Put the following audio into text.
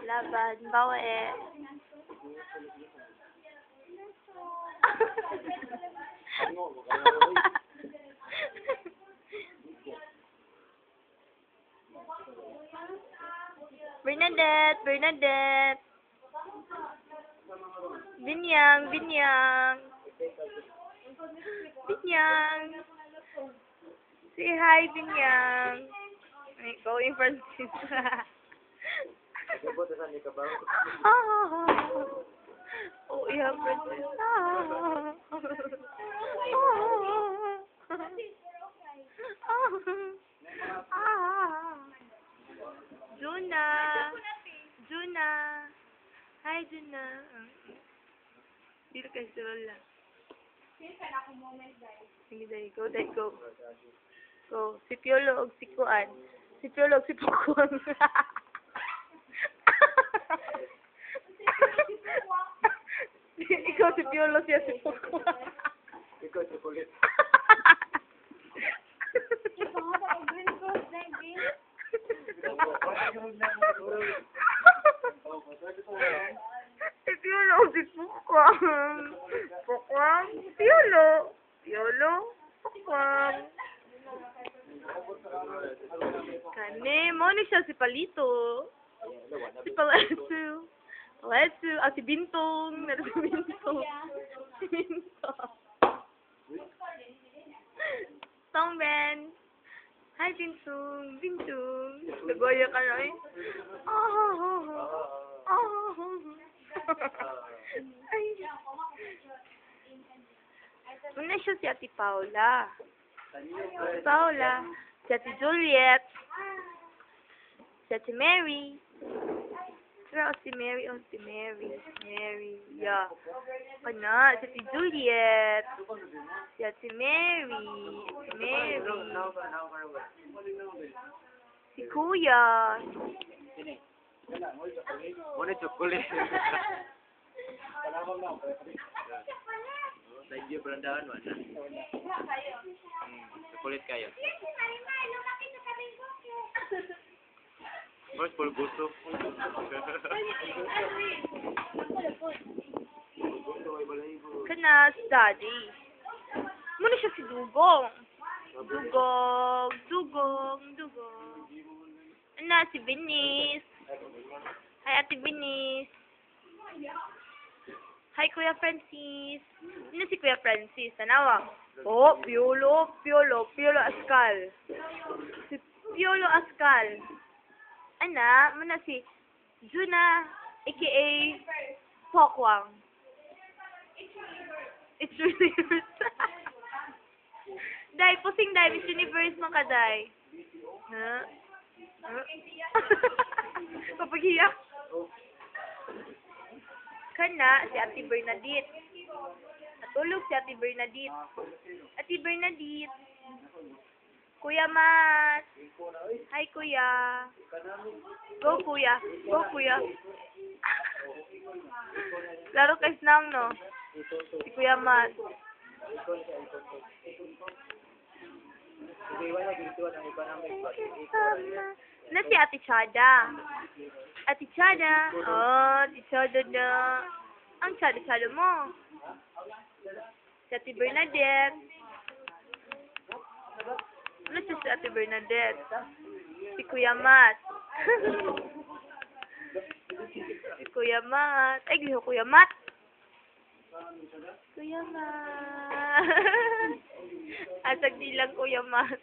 Laban, bawa eh. Bernadette, Bernadette. Binyang, Binyang. Binyang. Say hi, Binyang. Ay, going Francis. Oh, yeah, Francis. Juna. Juna. Hi, Juna. Dito kay Lola. Sige, dahil. Go, dahil, go. Go. Si Piolo o si Kuan. Si Piolo o si Pukuan. Ikaw si Piolo, siya si Pukuan. Ikaw si Kulit. Si Piolo o si Pukuan. Pukuan. Piolo. Piolo. Pukuan. Kani, mo ni siya si Palito. Si Palito. Palito. Ah, si Bintong. Meron si Bintong. Si Bintong. Tongben. Hi, Bintong. Bintong. Nagoya ka na eh. Ay. Una siya si Ate Paula. Si Paula. Si Ate Juliet. Si Ate Mary. Pero si Mary, oh si Mary. Mary, yeah. Pana, si Ate Juliet. Si Ate Mary. Si Mary. Si Kuya. Muna chocolate. Thank you, Brandaan. Chocolate kayo. Mas por gusto. Kana si Daddy. Muna siya si Dugong. Dugong. Dugong. Dugong. Ano, si Binis. Hi, Ate Binis. Hi, Kuya Francis. Ano si Kuya Francis? Tanawa. Oh, Piolo. Piolo. Piolo Ascal. Si Piolo Ascal. Ana, muna si Juna, a.k.a. Pokwang. It's universe. Dai, pusing dai. It's universe man ka, dai. Ha? Papagiyak. Kana, si Ate Bernadette. Natulog si Ate Bernadette. Ate Bernadette. Kuya Mas. Hi, Kuya. Go, Kuya. Go, Kuya. Laro kay Snang, no? Si Kuya Mas. Na si Ate Chada. Ate Chada. Oh, Ate Chada na. Ang Chada-Chada mo. Si Ate Bernadette. Ano siya si Ate Bernadette? Si Kuya Mat. Si Kuya Mat. Ay, giho Kuya Mat. Kuya Mat. Asag nilang Kuya Mat.